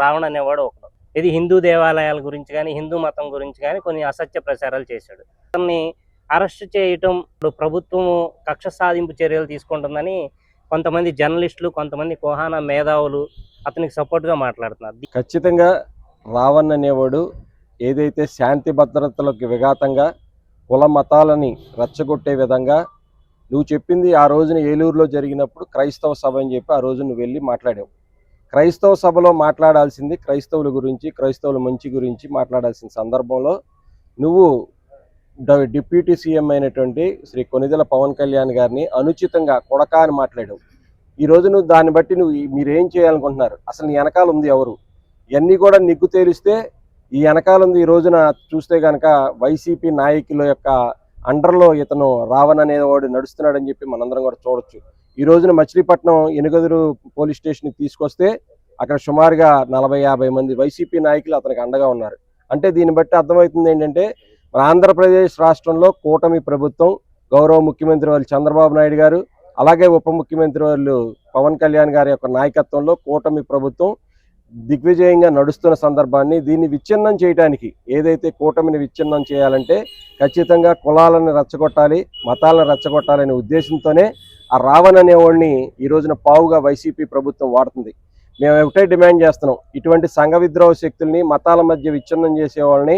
రావణ్ అనేవాడు ఒకడు. ఇది హిందూ దేవాలయాల గురించి కానీ హిందూ మతం గురించి కానీ కొన్ని అసత్య ప్రచారాలు చేశాడు. అతన్ని అరెస్ట్ చేయటం ప్రభుత్వం కక్ష సాధింపు చర్యలు తీసుకుంటుందని కొంతమంది జర్నలిస్టులు, కొంతమంది కోహానా మేధావులు అతనికి సపోర్ట్గా మాట్లాడుతున్నారు. ఖచ్చితంగా రావణ్ అనేవాడు ఏదైతే శాంతి భద్రతలకు విఘాతంగా కుల మతాలని రెచ్చగొట్టే విధంగా నువ్వు చెప్పింది ఆ రోజున ఏలూరులో జరిగినప్పుడు క్రైస్తవ సభ అని చెప్పి ఆ రోజు నువ్వు వెళ్ళి మాట్లాడావు. క్రైస్తవ సభలో మాట్లాడాల్సింది క్రైస్తవుల గురించి, క్రైస్తవుల మంచి గురించి మాట్లాడాల్సిన సందర్భంలో నువ్వు డిప్యూటీ సీఎం అయినటువంటి శ్రీ కొనిదెల పవన్ కళ్యాణ్ గారిని అనుచితంగా కొడకా అని మాట్లాడావు. ఈరోజు నువ్వు దాన్ని బట్టి మీరేం చేయాలనుకుంటున్నారు? అసలు నీ వెనకాల ఉంది ఎవరు? ఇవన్నీ కూడా నిగ్గు తేలిస్తే ఈ వెనకాల ఉంది. ఈ రోజున చూస్తే కనుక వైసీపీ నాయకుల యొక్క అండర్లో ఇతను రావణ్ అనేవాడు నడుస్తున్నాడని చెప్పి మనందరం కూడా చూడొచ్చు. ఈ రోజున మచిలీపట్నం ఎనుగదురు పోలీస్ స్టేషన్కి తీసుకొస్తే అక్కడ సుమారుగా 40-50 మంది వైసీపీ నాయకులు అతనికి అండగా ఉన్నారు. అంటే దీన్ని బట్టి అర్థమవుతుంది ఏంటంటే ఆంధ్రప్రదేశ్ రాష్ట్రంలో కూటమి ప్రభుత్వం, గౌరవ ముఖ్యమంత్రి వాళ్ళు చంద్రబాబు నాయుడు గారు, అలాగే ఉప ముఖ్యమంత్రి వాళ్ళు పవన్ కళ్యాణ్ గారి యొక్క నాయకత్వంలో కూటమి ప్రభుత్వం దిగ్విజయంగా నడుస్తున్న సందర్భాన్ని దీన్ని విచ్ఛిన్నం చేయడానికి, ఏదైతే కూటమిని విచ్ఛిన్నం చేయాలంటే ఖచ్చితంగా కులాలను రెచ్చగొట్టాలి, మతాలను రెచ్చగొట్టాలనే ఉద్దేశంతోనే ఆ రావణ్ అనేవాడిని ఈ రోజున పావుగా వైసీపీ ప్రభుత్వం వాడుతుంది. మేము ఒకటే డిమాండ్ చేస్తున్నాం, ఇటువంటి సంఘ విద్రోహ శక్తుల్ని, మతాల మధ్య విచ్ఛిన్నం చేసే వాళ్ళని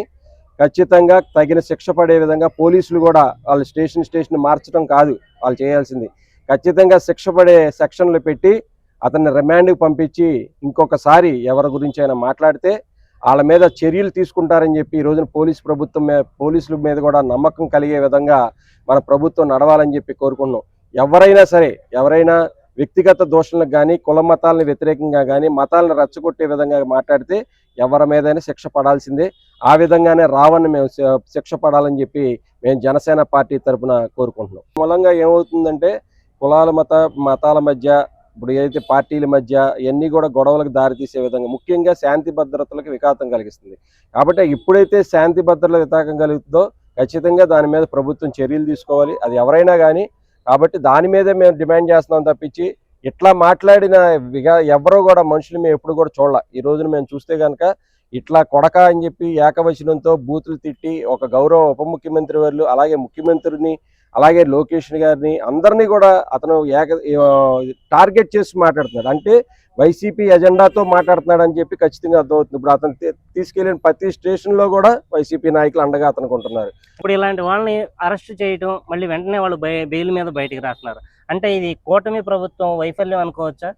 ఖచ్చితంగా తగిన శిక్ష పడే విధంగా పోలీసులు కూడా వాళ్ళు స్టేషన్ మార్చడం కాదు వాళ్ళు చేయాల్సింది, ఖచ్చితంగా శిక్ష పడే సెక్షన్లు పెట్టి అతన్ని రిమాండ్కి పంపించి ఇంకొకసారి ఎవరి గురించి అయినా మాట్లాడితే వాళ్ళ మీద చర్యలు తీసుకుంటారని చెప్పి ఈ రోజున పోలీసుల మీద కూడా నమ్మకం కలిగే విధంగా మన ప్రభుత్వం నడవాలని చెప్పి కోరుకుంటున్నాం. ఎవరైనా సరే, ఎవరైనా వ్యక్తిగత దోషులకు కానీ, కుల మతాలను వ్యతిరేకంగా కానీ, మతాలను రెచ్చగొట్టే విధంగా మాట్లాడితే ఎవరి మీదైనా శిక్ష పడాల్సిందే. ఆ విధంగానే రావణ్ మేము శిక్ష పడాలని చెప్పి మేము జనసేన పార్టీ తరఫున కోరుకుంటున్నాం. మూలంగా ఏమవుతుందంటే మతాల మధ్య, ఇప్పుడు ఏదైతే పార్టీల మధ్య ఇవన్నీ కూడా గొడవలకు దారితీసే విధంగా, ముఖ్యంగా శాంతి భద్రతలకు విఘాతం కలిగిస్తుంది. కాబట్టి ఇప్పుడైతే శాంతి భద్రతల విఘాతం కలుగుతుందో ఖచ్చితంగా దాని మీద ప్రభుత్వం చర్యలు తీసుకోవాలి, అది ఎవరైనా కానీ. కాబట్టి దాని మీదే మేము డిమాండ్ చేస్తున్నాం తప్పించి ఇట్లా మాట్లాడిన ఎవరో కూడా మనుషులు మేము ఎప్పుడు కూడా చూడాల. ఈ రోజున మేము చూస్తే కనుక ఇట్లా కొడక అని చెప్పి ఏకవచనంతో బూతులు తిట్టి ఒక గౌరవ ఉప ముఖ్యమంత్రి వాళ్ళు, అలాగే ముఖ్యమంత్రిని, అలాగే లోకేష్ గారిని, అందరినీ కూడా అతను టార్గెట్ చేసి మాట్లాడుతున్నాడు. అంటే వైసీపీ ఎజెండాతో మాట్లాడుతున్నాడు అని చెప్పి ఖచ్చితంగా అర్థమవుతుంది. ఇప్పుడు అతను తీసుకెళ్లిన ప్రతి స్టేషన్లో కూడా వైసీపీ నాయకులు అండగా అతనికి ఉంటున్నారు. ఇప్పుడు ఇలాంటి వాళ్ళని అరెస్ట్ చేయడం, మళ్ళీ వెంటనే వాళ్ళు బెయిల్ మీద బయటికి రాస్తున్నారు. అంటే ఇది కూటమి ప్రభుత్వం వైఫల్యం అనుకోవచ్చా?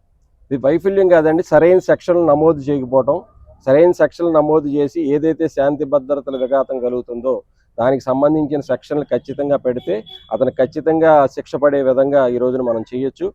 ఇది వైఫల్యం కాదండి, సరైన సెక్షన్లు నమోదు చేయకపోవడం. సరైన సెక్షన్లు నమోదు చేసి ఏదైతే శాంతి భద్రతల విఘాతం కలుగుతుందో దానికి సంబంధించిన సెక్షన్లు ఖచ్చితంగా పెడితే అతను ఖచ్చితంగా శిక్ష పడే విధంగా ఈ రోజున మనం చేయొచ్చు.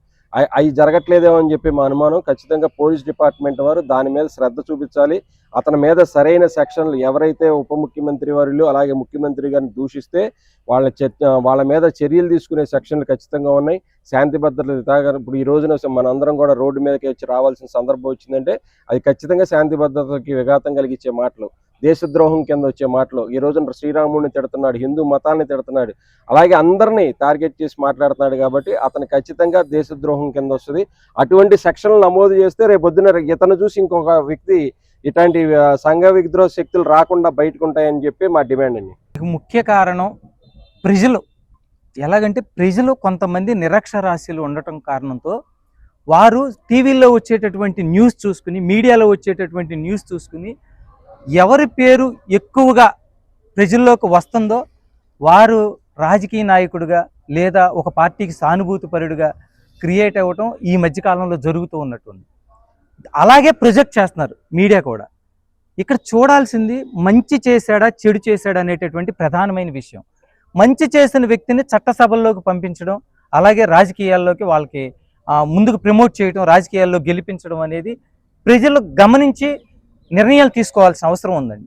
అవి జరగట్లేదేమో అని చెప్పి మా అనుమానం. ఖచ్చితంగా పోలీస్ డిపార్ట్మెంట్ వారు దాని మీద శ్రద్ధ చూపించాలి. అతని మీద సరైన సెక్షన్లు, ఎవరైతే ఉప ముఖ్యమంత్రి వారు అలాగే ముఖ్యమంత్రి గారిని దూషిస్తే వాళ్ళ మీద చర్యలు తీసుకునే సెక్షన్లు ఖచ్చితంగా ఉన్నాయి. శాంతి భద్రతలు ఇప్పుడు ఈ రోజున మనందరం కూడా రోడ్డు మీదకి వచ్చి రావాల్సిన సందర్భం వచ్చిందంటే అది ఖచ్చితంగా శాంతి భద్రతలకి విఘాతం కలిగించే మాటలు, దేశద్రోహం కింద వచ్చే మాటలు. ఈ రోజున శ్రీరాముడిని తిడుతున్నాడు, హిందూ మతాన్ని తిడుతున్నాడు, అలాగే అందరినీ టార్గెట్ చేసి మాట్లాడుతున్నాడు. కాబట్టి అతను ఖచ్చితంగా దేశద్రోహం కింద వస్తుంది. అటువంటి సెక్షన్లు నమోదు చేస్తే రేపొద్దున ఇతను చూసి ఇంకొక వ్యక్తి ఇట్లాంటి సంఘ విద్రోహ శక్తులు రాకుండా బయటకు ఉంటాయని చెప్పి మా డిమాండ్ అండి. ముఖ్య కారణం ప్రజలు. ఎలాగంటే ప్రజలు కొంతమంది నిరక్షరాస్యులు ఉండటం కారణంతో వారు టీవీలో వచ్చేటటువంటి న్యూస్ చూసుకుని, మీడియాలో వచ్చేటటువంటి న్యూస్ చూసుకుని ఎవరి పేరు ఎక్కువగా ప్రజల్లోకి వస్తుందో వారు రాజకీయ నాయకుడిగా లేదా ఒక పార్టీకి సానుభూతిపరుడిగా క్రియేట్ అవ్వటం ఈ మధ్యకాలంలో జరుగుతూ ఉన్నట్టుంది. అలాగే ప్రొజెక్ట్ చేస్తున్నారు మీడియా కూడా. ఇక్కడ చూడాల్సింది మంచి చేశాడా చెడు చేశాడా అనేటటువంటి ప్రధానమైన విషయం. మంచి చేసిన వ్యక్తిని చట్టసభల్లోకి పంపించడం, అలాగే రాజకీయాల్లోకి వాళ్ళకి ముందుకు ప్రమోట్ చేయడం, రాజకీయాల్లో గెలిపించడం అనేది ప్రజలు గమనించి నిర్ణయాలు తీసుకోవాల్సిన అవసరం ఉందండి.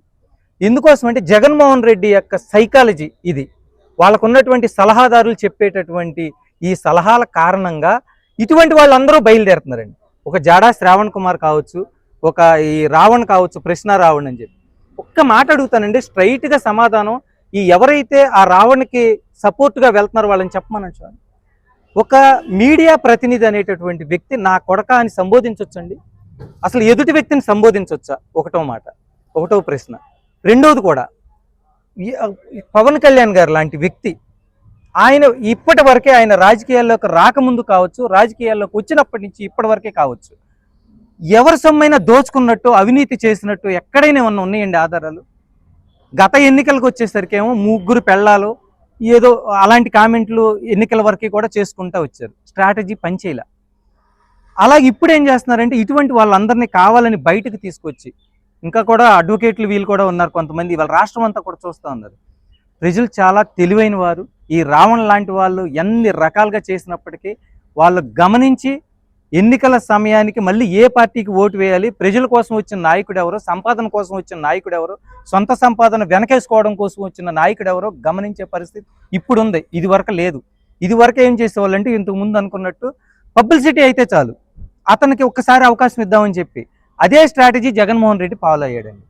ఎందుకోసం అంటే జగన్మోహన్ రెడ్డి యొక్క సైకాలజీ ఇది. వాళ్ళకు ఉన్నటువంటి సలహాదారులు చెప్పేటటువంటి ఈ సలహాల కారణంగా ఇటువంటి వాళ్ళందరూ బయలుదేరుతున్నారండి. ఒక జాడా శ్రావణ్ కుమార్ కావచ్చు, ఒక ఈ రావణ్ కావచ్చు, ప్రశ్న రావణ్ అని చెప్పి ఒక్క మాట అడుగుతానండి, స్ట్రైట్గా సమాధానం. ఈ ఎవరైతే ఆ రావణ్కి సపోర్ట్గా వెళ్తున్నారో వాళ్ళని చెప్పమనొచ్చు. ఒక మీడియా ప్రతినిధి అనేటటువంటి వ్యక్తి నా కొడక అని సంబోధించవచ్చండి? అసలు ఎదుటి వ్యక్తిని సంబోధించవచ్చా? ఒకటో ప్రశ్న. రెండోది కూడా పవన్ కళ్యాణ్ గారు లాంటి వ్యక్తి ఆయన ఇప్పటి వరకే, ఆయన రాజకీయాల్లోకి రాకముందు కావచ్చు, రాజకీయాల్లోకి వచ్చినప్పటి నుంచి ఇప్పటి వరకే కావచ్చు, ఎవరి సొమ్మైనా దోచుకున్నట్టు, అవినీతి చేసినట్టు ఎక్కడైనా ఏమన్నా ఉన్నాయండి ఆధారాలు? గత ఎన్నికలకు వచ్చేసరికి ఏమో 3 పెళ్ళాలు ఏదో అలాంటి కామెంట్లు ఎన్నికల వరకు కూడా చేసుకుంటూ వచ్చారు. స్ట్రాటజీ పనిచేయలే. అలాగే ఇప్పుడు ఏం చేస్తున్నారంటే ఇటువంటి వాళ్ళందరినీ కావాలని బయటకు తీసుకొచ్చి, ఇంకా కూడా అడ్వకేట్లు వీళ్ళు కూడా ఉన్నారు కొంతమంది, వాళ్ళ రాష్ట్రం అంతా కూడా చూస్తూ ఉన్నారు. ప్రజలు చాలా తెలివైన వారు. ఈ రావణ్ లాంటి వాళ్ళు ఎన్ని రకాలుగా చేసినప్పటికీ వాళ్ళు గమనించి ఎన్నికల సమయానికి మళ్ళీ ఏ పార్టీకి ఓటు వేయాలి, ప్రజల కోసం వచ్చిన నాయకుడు ఎవరు, సంపాదన కోసం వచ్చిన నాయకుడు ఎవరు, సొంత సంపాదన వెనకేసుకోవడం కోసం వచ్చిన నాయకుడు ఎవరో గమనించే పరిస్థితి ఇప్పుడు ఉంది. ఇది వరకు లేదు. ఇది వరకు ఏం చేసేవాళ్ళంటే ఇంతకు ముందు అనుకున్నట్టు పబ్లిసిటీ అయితే చాలు, అతనికి ఒక్కసారి అవకాశం ఇద్దామని చెప్పి అదే స్ట్రాటజీ జగన్మోహన్ రెడ్డి ఫాలో అయ్యాడండి.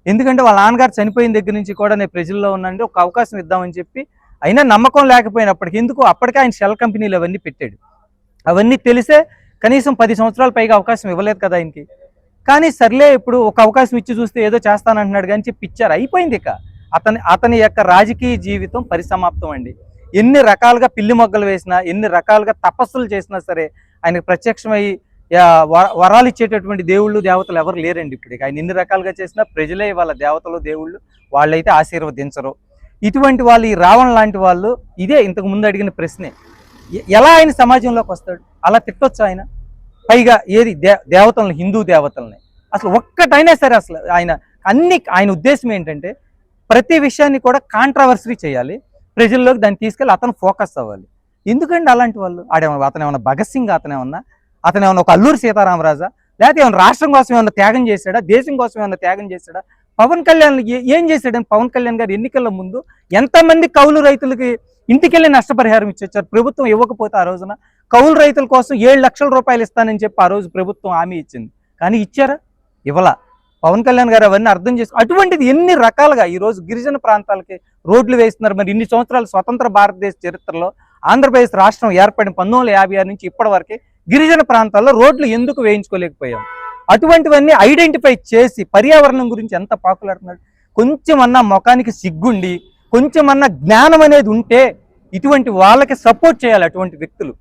ఎందుకంటే వాళ్ళ నాన్నగారు చనిపోయిన దగ్గర నుంచి కూడా నేను ప్రజల్లో ఉన్నాండి, ఒక అవకాశం ఇద్దామని చెప్పి, అయినా నమ్మకం లేకపోయినప్పటికీ ఎందుకు అప్పటికే ఆయన షెల్ కంపెనీలు అవన్నీ పెట్టాడు. అవన్నీ తెలిసే కనీసం 10 సంవత్సరాల పైగా అవకాశం ఇవ్వలేదు కదా ఆయనకి. కానీ సర్లే ఇప్పుడు ఒక అవకాశం ఇచ్చి చూస్తే ఏదో చేస్తానంటున్నాడు కానీ చెప్పి ఇచ్చారు, అయిపోయింది. ఇక అతని యొక్క రాజకీయ జీవితం పరిసమాప్తం అండి. ఎన్ని రకాలుగా పిల్లి మొగ్గలు వేసినా, ఎన్ని రకాలుగా తపస్సులు చేసినా సరే ఆయనకు ప్రత్యక్షమై వరాలు ఇచ్చేటటువంటి దేవుళ్ళు దేవతలు ఎవరు లేరండి. ఇప్పుడు ఆయన ఎన్ని రకాలుగా చేసినా ప్రజలే వాళ్ళ దేవతలు దేవుళ్ళు, వాళ్ళైతే ఆశీర్వదించరు. ఇటువంటి వాళ్ళు, ఈ రావణ్ లాంటి వాళ్ళు, ఇదే ఇంతకు ముందు అడిగిన ప్రశ్నే, ఎలా ఆయన సమాజంలోకి వస్తాడు? అలా తిట్టొచ్చు ఆయన? పైగా ఏది దేవతలను, హిందూ దేవతల్ని అసలు ఒక్కటైనా సరే అసలు ఆయన ఉద్దేశం ఏంటంటే ప్రతి విషయాన్ని కూడా కాంట్రవర్సరీ చేయాలి, ప్రజల్లోకి దాన్ని తీసుకెళ్ళి అతను ఫోకస్ అవ్వాలి. ఎందుకండి అలాంటి వాళ్ళు? అతను ఏమన్నా భగత్ సింగ్, అతను ఏమన్నా ఒక అల్లూరి సీతారామరాజా, లేకపోతే ఏమన్నా రాష్ట్రం కోసం ఏమన్నా త్యాగం చేశాడా, దేశం కోసం ఏమన్నా త్యాగం చేశాడా? పవన్ కళ్యాణ్ ఏం చేశాడని? పవన్ కళ్యాణ్ గారు ఎన్నికల ముందు ఎంతమంది కౌలు రైతులకి ఇంటికెళ్ళి నష్టపరిహారం ఇచ్చారు? ప్రభుత్వం ఇవ్వకపోతే ఆ రోజున కౌలు రైతుల కోసం 7 లక్షల రూపాయలు ఇస్తానని చెప్పి ఆ రోజు ప్రభుత్వం హామీ ఇచ్చింది. కానీ ఇచ్చారా? ఇవ్వలా. పవన్ కళ్యాణ్ గారు అవన్నీ అర్థం చేసుకో, అటువంటిది ఎన్ని రకాలుగా ఈరోజు గిరిజన ప్రాంతాలకి రోడ్లు వేస్తున్నారు. మరి ఇన్ని సంవత్సరాలు స్వతంత్ర భారతదేశ చరిత్రలో ఆంధ్రప్రదేశ్ రాష్ట్రం ఏర్పడిన 1956 నుంచి ఇప్పటి వరకే గిరిజన ప్రాంతాల్లో రోడ్లు ఎందుకు వేయించుకోలేకపోయాం? అటువంటివన్నీ ఐడెంటిఫై చేసి పర్యావరణం గురించి ఎంత పాకులాడుతున్నాడు. కొంచెమన్నా ముఖానికి సిగ్గుండి, కొంచెమన్నా జ్ఞానం అనేది ఉంటే ఇటువంటి వాళ్ళకి సపోర్ట్ చేయాలి. అటువంటి వ్యక్తులు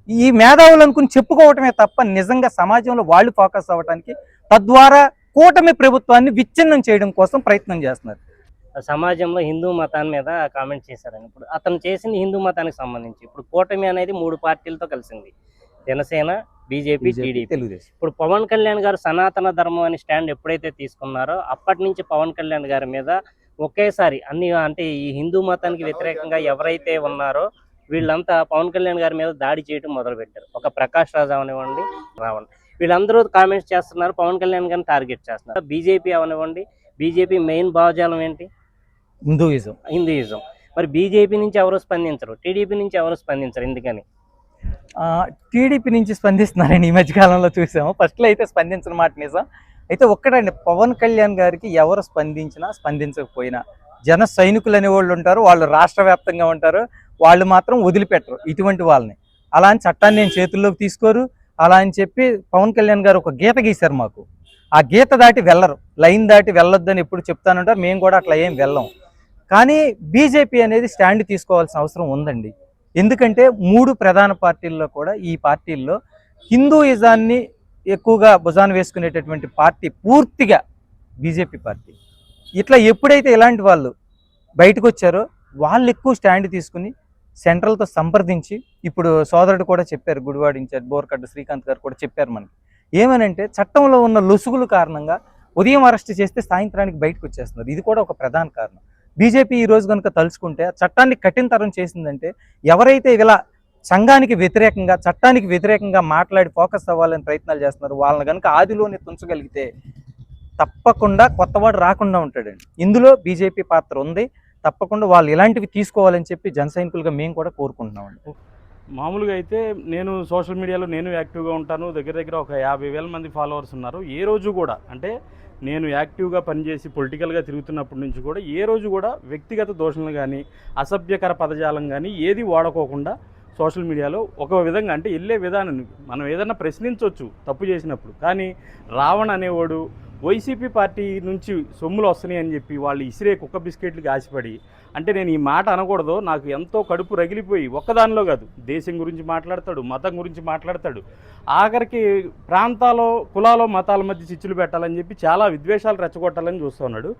ఈ మేధావులు అనుకుని చెప్పుకోవటమే తప్ప నిజంగా సమాజంలో వాళ్ళు ఫోకస్ అవ్వడానికి, తద్వారా కూటమి ప్రభుత్వాన్ని విచ్ఛిన్నం చేయడం కోసం ప్రయత్నం చేస్తున్నారు. సమాజంలో హిందూ మతాన్ని మీద కామెంట్ చేశారని, ఇప్పుడు అతను చేసింది హిందూ మతానికి సంబంధించి. ఇప్పుడు కూటమి అనేది 3 పార్టీలతో కలిసింది, జనసేన, బీజేపీ, టీడీపీ, తెలుగుదేశం. ఇప్పుడు పవన్ కళ్యాణ్ గారు సనాతన ధర్మం అని స్టాండ్ ఎప్పుడైతే తీసుకున్నారో అప్పటి నుంచి పవన్ కళ్యాణ్ గారి మీద ఒకేసారి అంటే ఈ హిందూ మతానికి వ్యతిరేకంగా ఎవరైతే ఉన్నారో వీళ్ళంతా పవన్ కళ్యాణ్ గారి మీద దాడి చేయడం మొదలుపెట్టారు. ఒక ప్రకాష్ రాజ్ అవనివ్వండి, రావణ్, వీళ్ళందరూ కామెంట్స్ చేస్తున్నారు, పవన్ కళ్యాణ్ గారిని టార్గెట్ చేస్తున్నారు. బీజేపీ అవనివ్వండి, బీజేపీ మెయిన్ భావజాలం ఏంటి? హిందూయిజం. మరి బీజేపీ నుంచి ఎవరు స్పందించరు, టీడీపీ నుంచి ఎవరు స్పందించరు, ఎందుకని? టీడీపీ నుంచి స్పందిస్తున్నారని ఈ మధ్యకాలంలో చూసాము. ఫస్ట్లో అయితే స్పందించిన మాట నిజం. అయితే ఒక్కడండి, పవన్ కళ్యాణ్ గారికి ఎవరు స్పందించినా స్పందించకపోయినా జన సైనికులు అనేవాళ్ళు ఉంటారు, వాళ్ళు రాష్ట్ర వ్యాప్తంగా ఉంటారు, వాళ్ళు మాత్రం వదిలిపెట్టరు ఇటువంటి వాళ్ళని. అలా అని చట్టాన్ని నేను చేతుల్లోకి తీసుకోరు. అలా అని చెప్పి పవన్ కళ్యాణ్ గారు ఒక గీత గీశారు మాకు, ఆ గీత దాటి వెళ్ళరు, లైన్ దాటి వెళ్ళొద్దని ఎప్పుడు చెప్తానంటారు. మేము కూడా అట్లా ఏం వెళ్ళం. కానీ బీజేపీ అనేది స్టాండ్ తీసుకోవాల్సిన అవసరం ఉందండి. ఎందుకంటే 3 ప్రధాన పార్టీల్లో కూడా ఈ పార్టీల్లో హిందూయిజాన్ని ఎక్కువగా భుజాన వేసుకునేటటువంటి పార్టీ పూర్తిగా బీజేపీ పార్టీ. ఇట్లా ఎప్పుడైతే ఇలాంటి వాళ్ళు బయటకు వచ్చారో వాళ్ళు ఎక్కువ స్టాండ్ తీసుకుని సెంట్రల్తో సంప్రదించి, ఇప్పుడు సోదరుడు కూడా చెప్పారు, గుడివాడ ఇన్ఛార్జ్ బోర్కడ్డ శ్రీకాంత్ గారు కూడా చెప్పారు మనకి, ఏమనంటే చట్టంలో ఉన్న లొసుగుల కారణంగా ఉదయం అరెస్ట్ చేస్తే సాయంత్రానికి బయటకు వచ్చేస్తున్నారు. ఇది కూడా ఒక ప్రధాన కారణం. బీజేపీ ఈ రోజు కనుక తలుచుకుంటే చట్టాన్ని కఠినతరం చేసిందంటే, ఎవరైతే ఇలా సంఘానికి వ్యతిరేకంగా, చట్టానికి వ్యతిరేకంగా మాట్లాడి ఫోకస్ అవ్వాలని ప్రయత్నాలు చేస్తున్నారు, వాళ్ళని కనుక ఆదిలోనే తుంచగలిగితే తప్పకుండా కొత్తవాడు రాకుండా ఉంటాడండి. ఇందులో బీజేపీ పాత్ర ఉంది. తప్పకుండా వాళ్ళు ఇలాంటివి తీసుకోవాలని చెప్పి జన సైనికులుగా మేము కూడా కోరుకుంటున్నామండి. మామూలుగా అయితే నేను సోషల్ మీడియాలో నేను యాక్టివ్గా ఉంటాను. దగ్గర ఒక 50,000 మంది ఫాలోవర్స్ ఉన్నారు. ఏ రోజు కూడా, అంటే నేను యాక్టివ్గా పనిచేసి పొలిటికల్గా తిరుగుతున్నప్పటి నుంచి కూడా ఏ రోజు కూడా వ్యక్తిగత దోషణలు కానీ, అసభ్యకర పదజాలం కానీ ఏది వాడుకోకుండా సోషల్ మీడియాలో ఒక విధంగా అంటే వెళ్ళే విధానం మనం ఏదైనా ప్రశ్నించవచ్చు తప్పు చేసినప్పుడు. కానీ రావణ్ అనేవాడు వైసీపీ పార్టీ నుంచి సొమ్ములు వస్తున్నాయి అని చెప్పి వాళ్ళు ఇసిరే కుక్క బిస్కెట్లకి ఆశపడి, అంటే నేను ఈ మాట అనకూడదు, నాకు ఎంతో కడుపు రగిలిపోయి ఒక్కదానిలో కాదు, దేశం గురించి మాట్లాడతాడు, మతం గురించి మాట్లాడతాడు, ఆఖరికి ప్రాంతాలు కులాలు మతాల మధ్య చిచ్చులు పెట్టాలని చెప్పి చాలా విద్వేషాలు రెచ్చగొట్టాలని చూస్తూ ఉన్నాడు.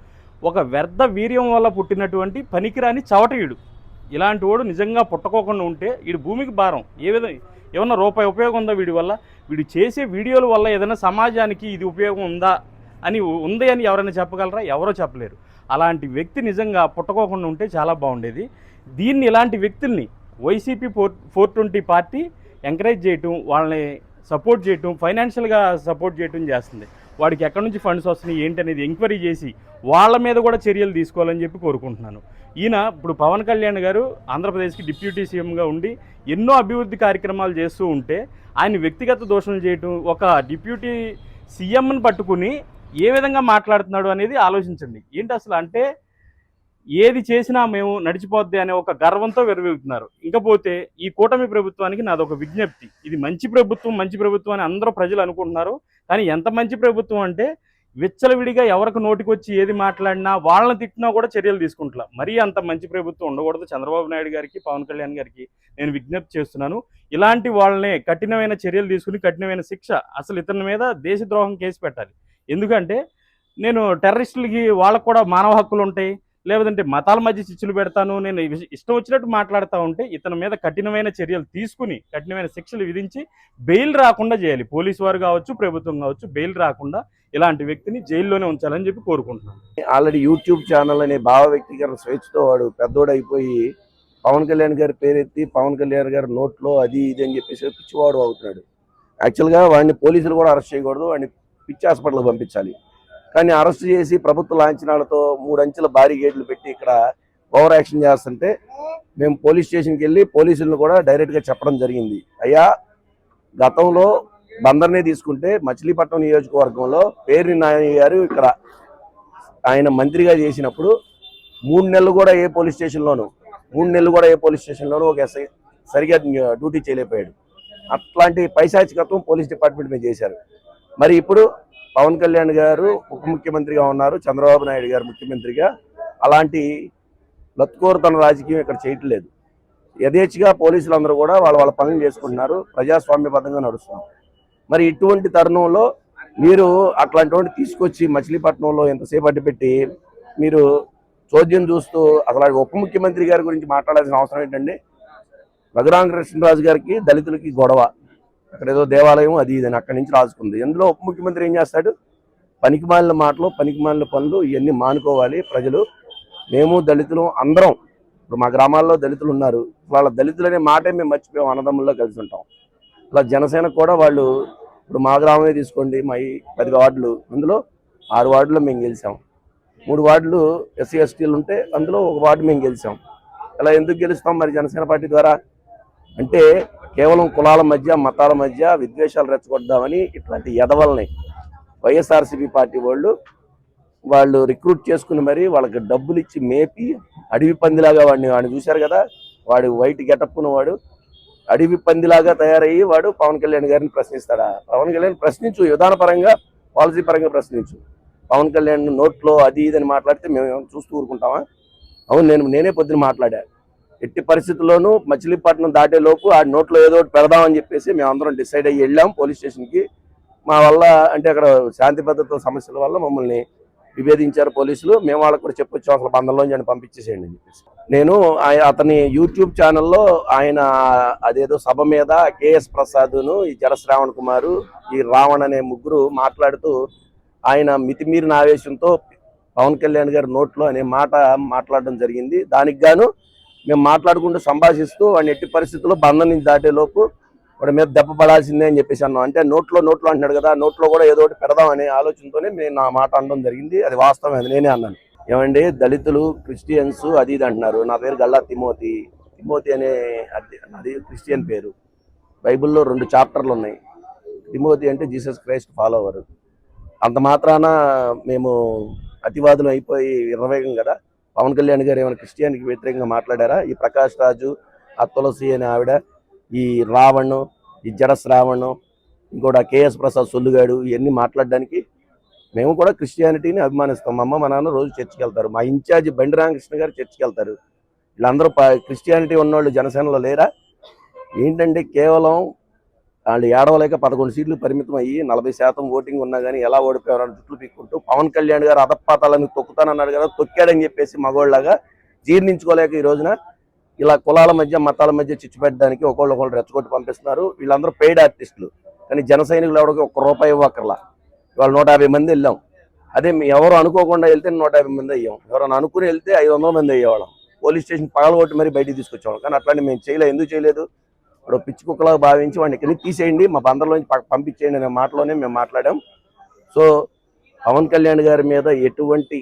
ఒక వ్యర్థ వీర్యం వల్ల పుట్టినటువంటి పనికిరాని చవటయుడు. ఇలాంటి వాడు నిజంగా పుట్టకోకుండా ఉంటే వీడు భూమికి భారం. ఏమన్నా రూపాయి ఉపయోగం ఉందా వీడి వల్ల? వీడు చేసే వీడియోల వల్ల ఏదైనా సమాజానికి ఇది ఉపయోగం ఉందా ఉంది అని ఎవరైనా చెప్పగలరా? ఎవరో చెప్పలేరు. అలాంటి వ్యక్తి నిజంగా పుట్టకోకుండా ఉంటే చాలా బాగుండేది. దీన్ని ఇలాంటి వ్యక్తుల్ని వైసీపీ 420 పార్టీ ఎంకరేజ్ చేయటం, వాళ్ళని సపోర్ట్ చేయటం, ఫైనాన్షియల్గా సపోర్ట్ చేయటం చేస్తుంది. వాడికి ఎక్కడి నుంచి ఫండ్స్ వస్తున్నాయి ఏంటి అనేది ఎంక్వైరీ చేసి వాళ్ళ మీద కూడా చర్యలు తీసుకోవాలని చెప్పి కోరుకుంటున్నాను. ఈయన ఇప్పుడు పవన్ కళ్యాణ్ గారు ఆంధ్రప్రదేశ్కి డిప్యూటీ సీఎంగా ఉండి ఎన్నో అభివృద్ధి కార్యక్రమాలు చేస్తూ ఉంటే ఆయన వ్యక్తిగత దోషణలు చేయటం, ఒక డిప్యూటీ సీఎంని పట్టుకుని ఏ విధంగా మాట్లాడుతున్నాడు అనేది ఆలోచించండి. ఏంటి అసలు అంటే ఏది చేసినా మేము నడిచిపోద్ది అనే ఒక గర్వంతో వెరవేగుతున్నారు. ఇంకపోతే ఈ కూటమి ప్రభుత్వానికి నాదొక విజ్ఞప్తి. ఇది మంచి ప్రభుత్వం అని అందరూ ప్రజలు అనుకుంటున్నారు. కానీ ఎంత మంచి ప్రభుత్వం అంటే విచ్చలవిడిగా ఎవరికి నోటికొచ్చి ఏది మాట్లాడినా వాళ్ళని తిట్టినా కూడా చర్యలు తీసుకుంటున్నా. మరీ అంత మంచి ప్రభుత్వం ఉండకూడదు. చంద్రబాబు నాయుడు గారికి, పవన్ కళ్యాణ్ గారికి నేను విజ్ఞప్తి చేస్తున్నాను. ఇలాంటి వాళ్ళనే కఠినమైన చర్యలు తీసుకుని కఠినమైన శిక్ష, అసలు ఇతని మీద దేశద్రోహం కేసు పెట్టాలి. ఎందుకంటే నేను టెర్రరిస్టులకి వాళ్ళకు కూడా మానవ హక్కులు ఉంటాయి, లేదంటే మతాల మధ్య చిచ్చులు పెడతాను, నేను ఇష్టం వచ్చినట్టు మాట్లాడుతూ ఉంటే ఇతని మీద కఠినమైన చర్యలు తీసుకుని కఠినమైన శిక్షలు విధించి బెయిల్ రాకుండా చేయాలి. పోలీసు వారు కావచ్చు, ప్రభుత్వం కావచ్చు, బెయిల్ రాకుండా ఇలాంటి వ్యక్తిని జైల్లోనే ఉంచాలని చెప్పి కోరుకుంటున్నాను. ఆల్రెడీ యూట్యూబ్ ఛానల్ అనే భావ వ్యక్తీకరణ స్వేచ్ఛతో వాడు పెద్దోడు అయిపోయి పవన్ కళ్యాణ్ గారి పేరెత్తి పవన్ కళ్యాణ్ గారి నోట్లో అది ఇది అని చెప్పేసి పిచ్చివాడు అవుతున్నాడు. యాక్చువల్గా వాడిని పోలీసులు కూడా అరెస్ట్ చేయకూడదు, వాడిని పిచ్చి హాస్పిటల్కి పంపించాలి. కానీ అరెస్ట్ చేసి ప్రభుత్వ లాంఛనాలతో 3 అంచెల భారీ గేట్లు పెట్టి ఇక్కడ ఓవర్ యాక్షన్ చేస్తుంటే మేము పోలీస్ స్టేషన్కి వెళ్ళి పోలీసులను కూడా డైరెక్ట్గా చెప్పడం జరిగింది. అయ్యా, గతంలో బందర్నే తీసుకుంటే మచిలీపట్నం నియోజకవర్గంలో పేర్ని నాని గారు ఇక్కడ ఆయన మంత్రిగా చేసినప్పుడు 3 నెలలు కూడా ఏ పోలీస్ స్టేషన్లోనూ ఒక ఎస్ఐ సరిగా డ్యూటీ చేయలేకపోయాడు. అట్లాంటి పైశాచికత్వం పోలీస్ డిపార్ట్మెంట్ మీద చేశారు. మరి ఇప్పుడు పవన్ కళ్యాణ్ గారు ఉప ముఖ్యమంత్రిగా ఉన్నారు, చంద్రబాబు నాయుడు గారు ముఖ్యమంత్రిగా. అలాంటి లత్కోరుతన రాజకీయం ఇక్కడ చేయట్లేదు. యథేచ్ఛగా పోలీసులు అందరూ కూడా వాళ్ళ పనులు చేసుకుంటున్నారు, ప్రజాస్వామ్యబద్ధంగా నడుస్తున్నారు. మరి ఇటువంటి తరుణంలో మీరు అట్లాంటి వాడిని తీసుకొచ్చి మచిలీపట్నంలో ఎంతసేపు అడ్డుపెట్టి మీరు చోద్యం చూస్తూ అసలు ఉప ముఖ్యమంత్రి గారి గురించి మాట్లాడాల్సిన అవసరం ఏంటండి? రఘురామకృష్ణరాజు గారికి దళితులకి గొడవ, అక్కడ ఏదో దేవాలయం అది ఇదని అక్కడి నుంచి రాసుకుంది. ఎందులో ఉప ముఖ్యమంత్రి ఏం చేస్తాడు? పనికిమాలిన మాటలు, పనికిమాలిన పనులు ఇవన్నీ మానుకోవాలి ప్రజలు. మేము దళితులు అందరం, ఇప్పుడు మా గ్రామాల్లో దళితులు ఉన్నారు, వాళ్ళ దళితులు అనే మాటే మేము మర్చిపోయాం, అన్నదమ్ముల్లో కలిసి ఉంటాం. అలా జనసేన కూడా వాళ్ళు, ఇప్పుడు మా గ్రామమే తీసుకోండి, మా 10 వార్డులు, అందులో 6 వార్డులో మేము గెలిచాం. 3 వార్డులు ఎస్సీ ఎస్టీలు ఉంటే అందులో 1 వార్డు మేము గెలిచాం. అలా ఎందుకు గెలుస్తాం మరి జనసేన పార్టీ ద్వారా? అంటే కేవలం కులాల మధ్య, మతాల మధ్య విద్వేషాలు రెచ్చగొద్దామని ఇట్లాంటి ఎదవల్ని వైఎస్ఆర్సీపీ పార్టీ వాళ్ళు రిక్రూట్ చేసుకుని మరి వాళ్ళకి డబ్బులు ఇచ్చి మేపి అడవి పందిలాగా వాడిని చూశారు కదా, వాడు వైట్ గెటప్పున వాడు అడవి పందిలాగా తయారయ్యి వాడు పవన్ కళ్యాణ్ గారిని ప్రశ్నిస్తాడా? పవన్ కళ్యాణ్ ప్రశ్నించు, విధానపరంగా పాలసీ పరంగా ప్రశ్నించు. పవన్ కళ్యాణ్ నోట్లో అది ఇదని మాట్లాడితే మేము చూస్తూ ఊరుకుంటామా? అవును, నేనే పొద్దున మాట్లాడా. ఎట్టి పరిస్థితుల్లోనూ మచిలీపట్నం దాటేలోపు ఆ నోట్లో ఏదో ఒకటి పెడదామని చెప్పేసి మేమందరం డిసైడ్ అయ్యి వెళ్ళాం పోలీస్ స్టేషన్కి. మా వల్ల అంటే అక్కడ శాంతి భద్రతల సమస్యల వల్ల మమ్మల్ని విభేదించారు పోలీసులు. మేము వాళ్ళకి కూడా చెప్పొచ్చాం, అసలు బంధంలోంచి పంపించేసేయండి అని చెప్పేసి. నేను అతని యూట్యూబ్ ఛానల్లో ఆయన అదేదో సభ మీద కేఎస్ ప్రసాద్ను, ఈ జలశ్రావణ్ కుమారు, ఈ రావణ్ అనే ముగ్గురు మాట్లాడుతూ ఆయన మితిమీరిన ఆవేశంతో పవన్ కళ్యాణ్ గారి నోట్లో అనే మాట మాట్లాడడం జరిగింది. దానికి గాను మేము మాట్లాడుకుంటూ సంభాషిస్తూ వాడిని ఎట్టి పరిస్థితుల్లో బంధం నుంచి దాటేలోపు వాడి మీద దెబ్బ పడాల్సిందే అని చెప్పేసి అన్నాం. అంటే నోట్లో అంటున్నాడు కదా, నోట్లో కూడా ఏదో ఒకటి పెడదాం అనే ఆలోచనతోనే నేను నా మాట అనడం జరిగింది. అది వాస్తవం, అది నేనే అన్నాను. ఏమండి, దళితులు, క్రిస్టియన్స్ అది ఇది అంటున్నారు. నా పేరు గల్లా తిమోతి అనే అది క్రిస్టియన్ పేరు. బైబిల్లో 2 చాప్టర్లు ఉన్నాయి. తిమోతి అంటే జీసస్ క్రైస్ట్ ఫాలోవర్. అంత మాత్రాన మేము అతివాదులు అయిపోయి విర్రవేగం కదా. పవన్ కళ్యాణ్ గారు ఏమైనా క్రిస్టియన్కి వ్యతిరేకంగా మాట్లాడారా? ఈ ప్రకాష్ రాజు, ఆ తులసి అనే ఆవిడ, ఈ రావణ్, ఈ జడ శ్రావణ్, ఇంకోటి కేఎస్ ప్రసాద్ సొల్లుగాడు ఇవన్నీ మాట్లాడడానికి మేము కూడా క్రిస్టియానిటీని అభిమానిస్తాం. మా అమ్మ మా నాన్న రోజు చర్చికి వెళ్తారు. మా ఇన్ఛార్జి బండి రామకృష్ణ గారు చర్చికి వెళ్తారు. వీళ్ళందరూ క్రిస్టియానిటీ ఉన్నవాళ్ళు జనసేనలో లేరా? ఏంటంటే కేవలం వాళ్ళు ఏడవలేక 11 సీట్లు పరిమితం అయ్యి 40% ఓటింగ్ ఉన్నా కానీ ఎలా ఓడిపోయారని జుట్లు పీక్కుంటూ పవన్ కళ్యాణ్ గారు అధపాతాలని తొక్కుతానన్నాడు కదా, తొక్కాడని చెప్పేసి మగోళ్ళలాగా జీర్ణించుకోలేక ఈ రోజున ఇలా కులాల మధ్య మతాల మధ్య చిచ్చు పెట్టడానికి ఒకళ్ళు రెచ్చగొట్టి పంపిస్తున్నారు. వీళ్ళందరూ పెయిడ్ ఆర్టిస్టులు. కానీ జన సైనికులు ఎవరికి ₹1 ఇవ్వక్కర్లా. ఇవాళ 150 మంది వెళ్ళాం. అదే ఎవరు అనుకోకుండా వెళ్తే 150 మంది అయ్యాం. ఎవరైనా అనుకుని వెళ్తే 500 మంది అయ్యేవాళ్ళం. పోలీస్ స్టేషన్ పగలగొట్టి మరీ బయటికి తీసుకొచ్చేవాళ్ళం. కానీ అట్లాంటి మేము చేయలేదు. ఎందుకు చేయలేదు? ఇప్పుడు పిచ్చి కుక్కలాగా భావించి వాడిని ఇక్కడి నుంచి తీసేయండి, మా బందర్లోంచి పంపించేయండి అనే మాటలోనే మేము మాట్లాడాం. సో పవన్ కళ్యాణ్ గారి మీద ఎటువంటి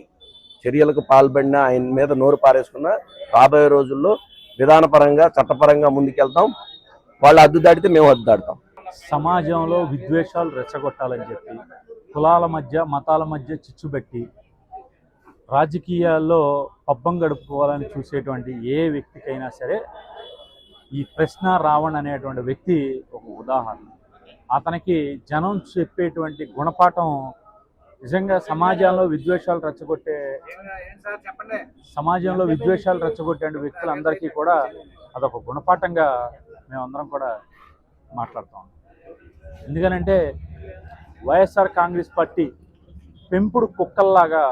చర్యలకు పాల్పడినా, ఆయన మీద నోరు పారేసుకున్నా రాబోయే రోజుల్లో విధానపరంగా చట్టపరంగా ముందుకెళ్తాం. వాళ్ళు హద్దు దాటితే మేము హద్దు దాటుతాం. సమాజంలో విద్వేషాలు రెచ్చగొట్టాలని చెప్పి, కులాల మధ్య మతాల మధ్య చిచ్చుబెట్టి రాజకీయాల్లో పబ్బం గడుపుకోవాలని చూసేటువంటి ఏ వ్యక్తికైనా సరే ఈ ప్రశ్న రావణ్ అనేటువంటి వ్యక్తి ఒక ఉదాహరణ. అతనికి జనం చెప్పేటువంటి గుణపాఠం నిజంగా సమాజంలో విద్వేషాలు రెచ్చగొట్టే వ్యక్తులందరికీ కూడా అదొక గుణపాఠంగా మేమందరం కూడా మాట్లాడుతాం. ఎందుకనంటే వైఎస్ఆర్ కాంగ్రెస్ పార్టీ పెంపుడు కుక్కల్లాగా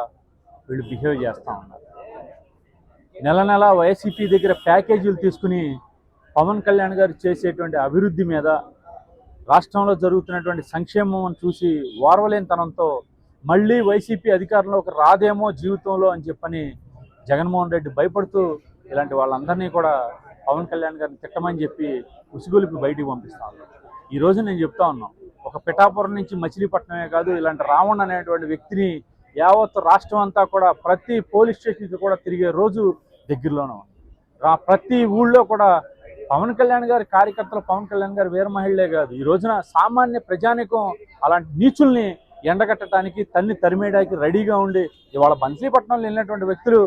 వీళ్ళు బిహేవ్ చేస్తూ ఉన్నారు. నెల నెల వైసీపీ దగ్గర ప్యాకేజీలు తీసుకుని పవన్ కళ్యాణ్ గారు చేసేటువంటి అభివృద్ధి మీద, రాష్ట్రంలో జరుగుతున్నటువంటి సంక్షేమం చూసి ఓర్వలేనితనంతో మళ్ళీ వైసీపీ అధికారంలోకి రాదేమో జీవితంలో అని చెప్పని జగన్మోహన్ రెడ్డి భయపడుతూ ఇలాంటి వాళ్ళందరినీ కూడా పవన్ కళ్యాణ్ గారిని తిట్టమని చెప్పి ఉసుగొలిపి బయటికి పంపిస్తాను. ఈరోజు నేను చెప్తా ఉన్నాను, ఒక పిఠాపురం నుంచి మచిలీపట్నమే కాదు, ఇలాంటి రావణ్ అనేటువంటి వ్యక్తిని యావత్ రాష్ట్రం అంతా కూడా ప్రతి పోలీస్ స్టేషన్కి కూడా తిరిగే రోజు దగ్గరలోనే ఉంది. ప్రతి ఊళ్ళో కూడా పవన్ కళ్యాణ్ గారి కార్యకర్తలు, పవన్ కళ్యాణ్ గారి వీర మహిళలే కాదు, ఈ రోజున సామాన్య ప్రజానికం అలాంటి నీచుల్ని ఎండగట్టడానికి, తన్ని తరిమేయడానికి రెడీగా ఉండి ఇవాళ మచిలీపట్నంలో వెళ్ళినటువంటి వ్యక్తులు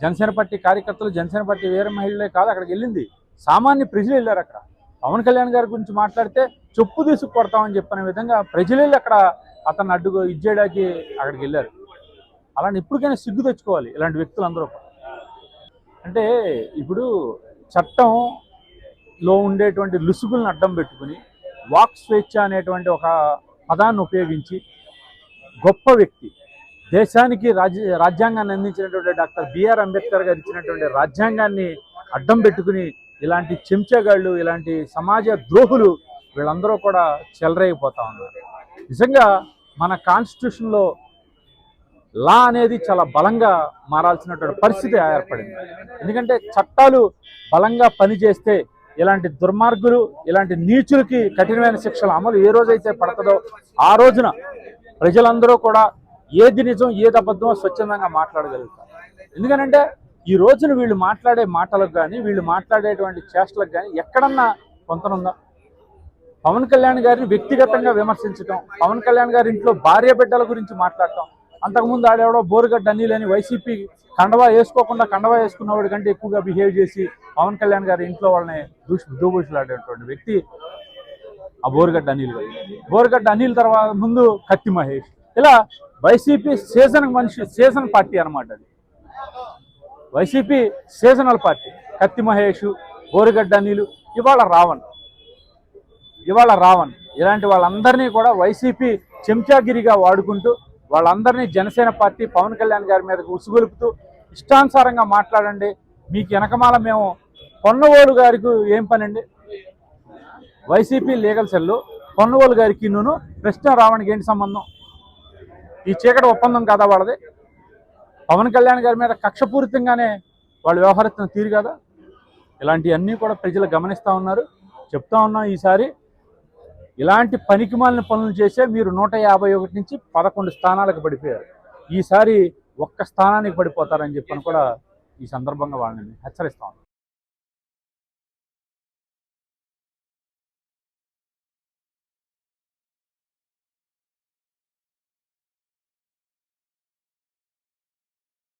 జనసేన పార్టీ కార్యకర్తలు, జనసేన పార్టీ వీర మహిళలే కాదు, అక్కడికి వెళ్ళింది సామాన్య ప్రజలు వెళ్ళారు. అక్కడ పవన్ కళ్యాణ్ గారి గురించి మాట్లాడితే చెప్పు తీసుకు కొడతామని చెప్పిన విధంగా ప్రజలు వెళ్ళి అక్కడ అతన్ని అడ్డుకు ఇచ్చేయడానికి అక్కడికి వెళ్ళారు. అలాంటి ఇప్పటికైనా సిగ్గు తెచ్చుకోవాలి ఇలాంటి వ్యక్తులందరూ. అంటే ఇప్పుడు చట్టంలో ఉండేటువంటి లుసుగులను అడ్డం పెట్టుకుని వాక్ స్వేచ్ఛ అనేటువంటి ఒక పదాన్ని ఉపయోగించి గొప్ప వ్యక్తి, దేశానికి రాజ్యాంగాన్ని అందించినటువంటి డాక్టర్ బిఆర్ అంబేద్కర్ గారు ఇచ్చినటువంటి రాజ్యాంగాన్ని అడ్డం పెట్టుకుని ఇలాంటి చెంచగాళ్ళు, ఇలాంటి సమాజ ద్రోహులు వీళ్ళందరూ కూడా చెలరైపోతా ఉన్నారు. నిజంగా మన కాన్స్టిట్యూషన్లో లా అనేది చాలా బలంగా మారాల్సినటువంటి పరిస్థితి ఏర్పడింది. ఎందుకంటే చట్టాలు బలంగా పనిచేస్తే ఇలాంటి దుర్మార్గులు, ఇలాంటి నీచులకి కఠినమైన శిక్షలు అమలు ఏ రోజైతే పడుతుందో ఆ రోజున ప్రజలందరూ కూడా ఏది నిజం ఏది అబద్ధమో స్వచ్ఛందంగా మాట్లాడగలుగుతారు. ఎందుకనంటే ఈ రోజున వీళ్ళు మాట్లాడే మాటలకు కానీ, వీళ్ళు మాట్లాడేటువంటి చేష్టలకు కానీ ఎక్కడన్నా కొంతనుందా? పవన్ కళ్యాణ్ గారిని వ్యక్తిగతంగా విమర్శించడం, పవన్ కళ్యాణ్ గారి ఇంట్లో భార్య బిడ్డల గురించి మాట్లాడటం, అంతకుముందు ఆడేవాడో బోరుగడ్డ అనిలని వైసీపీ కండవా వేసుకోకుండా కండవా వేసుకున్నవాడి కంటే ఎక్కువగా బిహేవ్ చేసి పవన్ కళ్యాణ్ గారి ఇంట్లో వాళ్ళని దూబూషులాడేటువంటి వ్యక్తి ఆ బోరుగడ్డ అనిల్ గారు. బోరుగడ్డ అనిల్ తర్వాత ముందు కత్తి మహేష్, ఇలా వైసీపీ సీజన్ పార్టీ అనమాట. అది YCP seasonal party. Kathi Mahesh, Borugadda Anil, ఇవాళ రావణ్ ఇలాంటి వాళ్ళందరినీ కూడా వైసీపీ చెంచాగిరిగా వాడుకుంటూ వాళ్ళందరినీ జనసేన పార్టీ పవన్ కళ్యాణ్ గారి మీదకు ఉసుగొలుపుతూ ఇష్టానుసారంగా మాట్లాడండి, మీకు వెనకమాల మేము పొన్నవోలు గారికి ఏం పనండి, వైసీపీ లీగల్ సెల్లు పొన్నవోలు గారికి నువ్వు ప్రశ్న రావణ్కి ఏంటి సంబంధం? ఈ చీకటి ఒప్పందం కదా వాళ్ళది. పవన్ కళ్యాణ్ గారి మీద కక్షపూరితంగానే వాళ్ళు వ్యవహరిస్తున్న తీరు కదా. ఇలాంటివన్నీ కూడా ప్రజలు గమనిస్తూ ఉన్నారు. చెప్తా ఉన్నాం, ఈసారి ఇలాంటి పనికిమాలిన పనులు చేసే మీరు 151 నుంచి 11 స్థానాలకు పడిపోయారు. ఈసారి ఒక్క స్థానానికి పడిపోతారని చెప్పని కూడా ఈ సందర్భంగా వాళ్ళని హెచ్చరిస్తాం.